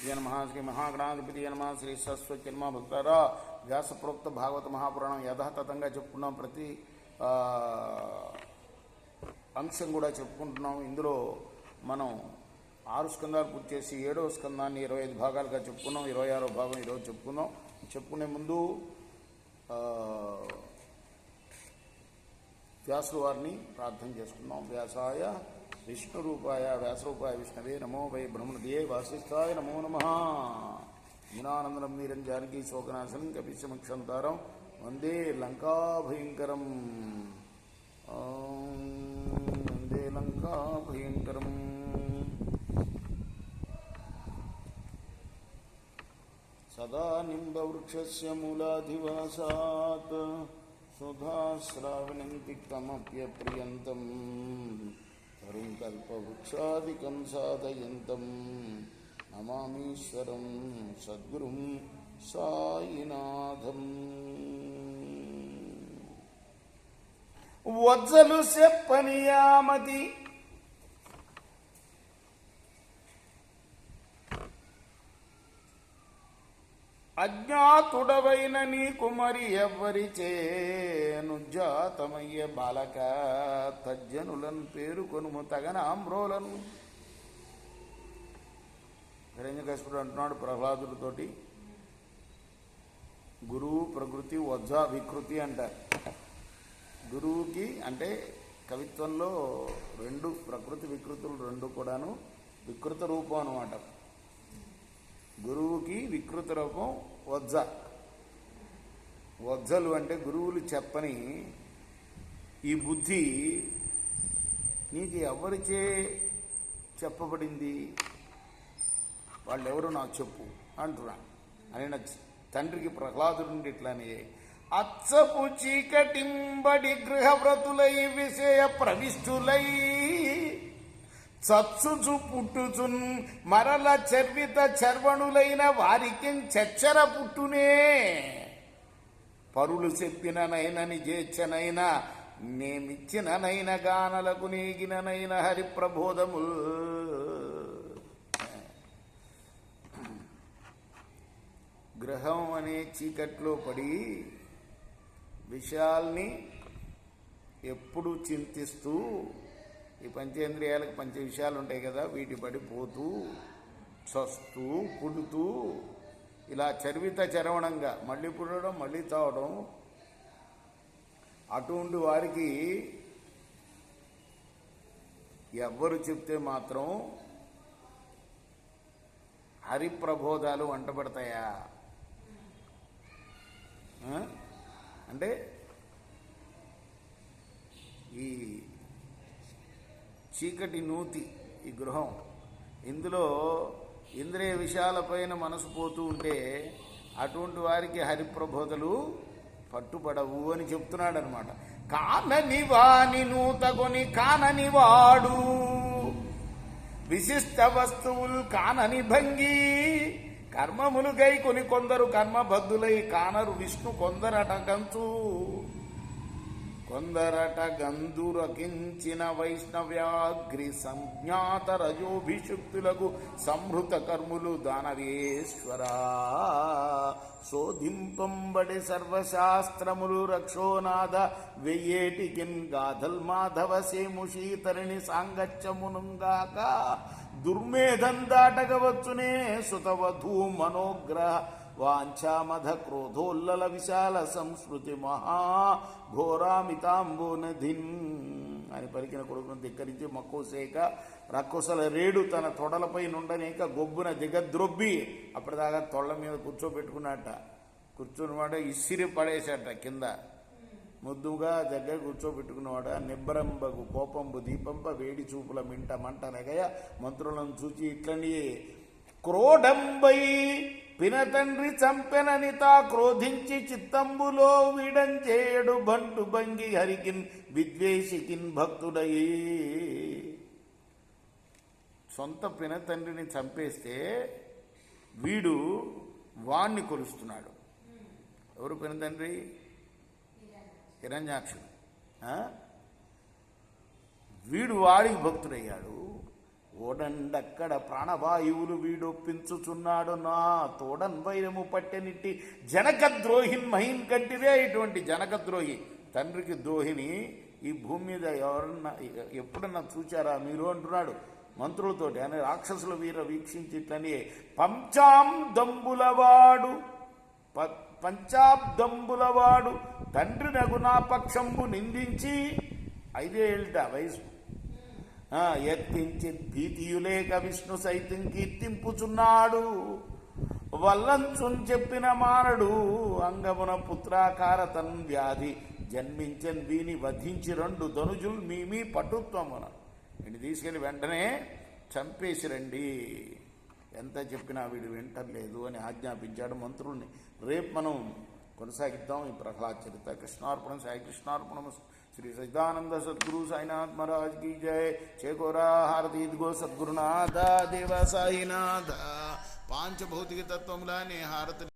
నమః శ్రీ మహాగణాధిపతి నమః శ్రీ సరస్వతి నమః భక్తారా వ్యాసప్రోక్త భాగవత మహాపురాణం యథాతథంగా చెప్పుకున్నాం. ప్రతి అంశం కూడా చెప్పుకుంటున్నాం. ఇందులో మనం 6 స్కందాలు పూర్తి చేసి 7వ స్కందాన్ని 25 భాగాలుగా చెప్పుకున్నాం. 26వ భాగం ఈరోజు చెప్పుకుందాం. చెప్పుకునే ముందు వ్యాసుల వారిని ప్రార్థన చేసుకున్నాం. వ్యాసాయ విష్ణురూపాయ వ్యాసరూపాయ విష్ణవే నమో వై బ్రహ్మణదే వాసిష్ఠాయ నమో నమః. జ్ఞానానందనం వీరం జానకీ శోకనాశనం కపిశమక్షంతారం వందే లంకాభయంకరం. వందే లంకాభయంకరం. సదా నింబవృక్షస్య మూలాధివాసాత్ సుధాశ్రావణం తిక్తమప్యప్రియంతం తరుం కల్పవృక్షాదికం సాధయంతం నమామీశ్వరం సద్గురుం సాయినాథం. వజ్జలు చెప్పనియామతి అజ్ఞాతుడవైన నీకు మరి ఎవ్వరిచేనుజాతమయ్య బాలక తజ్జనులను పేరుకొనుము తగన ఆమ్రోలను. హిరణ్యకశిపుడు అంటున్నాడు ప్రహ్లాదుడితోటి, గురువు ప్రకృతి వజ్జ వికృతి అంటారు. గురువుకి అంటే కవిత్వంలో 2 ప్రకృతి వికృతులు 2 కూడాను వికృత రూపం అన్నమాట. గురువుకి వికృత రూపం వజ్జ. వజ్జలు అంటే గురువులు చెప్పని ఈ బుద్ధి నీకు ఎవరిచే చెప్పబడింది, వాళ్ళెవరు నాకు చెప్పు అంటున్నాను అని తండ్రికి ప్రహ్లాదుడి ఇట్లానే అచ్చపు చీకటింబడి గృహవ్రతులై విషయ ప్రవిష్టులై చచ్చుచు పుట్టుచున్ మరల చర్విత చర్వణులైన వారికి చచ్చర పుట్టునే. పరులు చెప్పిననైనని చేర్చనైనా నేమిచ్చిననైన గానలకు నీగిననైన హరిప్రబోధముల్. గ్రహం అనే చీకట్లో పడి విషయాల్ని ఎప్పుడు చింతిస్తూ, ఈ పంచేంద్రియాలకు 5 విషయాలు ఉంటాయి కదా, వీటి పడిపోతూ చస్తూ పుడుతూ ఇలా చర్విత చరవణంగా మళ్ళీ పుడడం మళ్ళీ తావడం, అటువంటి వారికి ఎవ్వరు చెప్తే మాత్రం హరిప్రబోధాలు వంటపడతాయా అంటే ఈ చీకటి నూతి ఈ గృహం, ఇందులో ఇంద్రియ విషయాలపైన మనసు పోతూ ఉంటే అటువంటి వారికి హరిప్రబోధలు పట్టుపడవు అని చెప్తున్నాడు అనమాట. కానని వాని నూతగొని కానని వాడు విశిష్ట వస్తువులు కానని భంగి కర్మములు గై కొని కొందరు కర్మబద్ధులై కానరు విష్ణు కొందరట గంతు. కొందరట గంధురకించిన వైష్ణవ్యాగ్రి సంజ్ఞాత రజోభిషుక్తులకు సంహృత కర్ములు దానవేశ్వరా. శోధింపంబడి సర్వశాస్త్రములు రక్షోనాథ వెయ్యేటికిన్ గాధల్ మాధవ సేముషీతరిణి సాంగత్యమునుగాక. దుర్మేధం దాటగవచ్చునే సుతవధూ మనోగ్రహ వాంఛామధ క్రోధోల్లల విశాల సంస్కృతి మహాఘోరామితాంబోనధిన్ అని పలికిన కొడుకును ధిక్కరించి మక్కువసేక రక్కుసల రేడు తన తొడలపై నుండనేక గొబ్బున దిగద్రొబ్బి అప్పటిదాకా తొళ్ల మీద కూర్చోబెట్టుకున్నట్ట. కూర్చున్నవాడ ఇసిరి పడేశాట కింద. ముద్దుగా దగ్గర కూర్చోబెట్టుకున్నవాడ నిబ్బరంబగు కోపంబు దీపంప వేడి చూపుల మింట మంట నెగయ మంత్రులను చూచి ఇట్లని క్రోడంబై పినతండ్రి చంపెనని తా క్రోధించి చిత్తంబులో వీడంచేయడు బంటు భంగి హరికిన్ విద్వేషికిన్ భక్తుడై. సొంత పినతండ్రిని చంపేస్తే వీడు వాణ్ణి కొలుస్తున్నాడు. ఎవరు పినతండ్రి? హిరణ్యాక్షుడు. వీడు వాడికి భక్తుడయ్యాడు. ఓడండక్కడ ప్రాణవాయువులు వీడొప్పించుచున్నాడు నా తోడన్ వైరము పట్టెనిట్టి జనకద్రోహిన్ మహిన్ కంటిదే. ఇటువంటి జనకద్రోహి, తండ్రికి ద్రోహిని ఈ భూమి మీద ఎవరన్నా ఎప్పుడన్నా చూచారా మీరు అంటున్నాడు మంత్రులతోటి. అని రాక్షసుల వీర వీక్షించిట్లని పంచాబ్దంబులవాడు తండ్రి నగునా పక్షంబు నిందించి 5 ఏళ్ళ వయసు ఎత్తించి భీతియులేక విష్ణు సైతం కీర్తింపుచున్నాడు. వల్లంచున్ చెప్పిన మానడు అంగమున పుత్రాకార తన్ వ్యాధి జన్మించన్ వీని వధించి 2 ధనుజులు మీ పటుత్వమున వీడిని తీసుకెళ్ళి వెంటనే చంపేసి రండి. ఎంత చెప్పినా వీడు వింటలేదు అని ఆజ్ఞాపించాడు మంత్రుల్ని. రేపు మనం కొనసాగిద్దాం ఈ ప్రహ్లాద చరిత్ర. కృష్ణార్పణం. సాయి కృష్ణార్పణం. శ్రీ సచిదానంద సద్గురు సాయినాథ్ మహారాజ్ की जय. చేకోరా హారతి ఇదిగో సద్గురునాథ దేవ సాయినాథ. పాంచభౌతిక తత్వములనే హారతి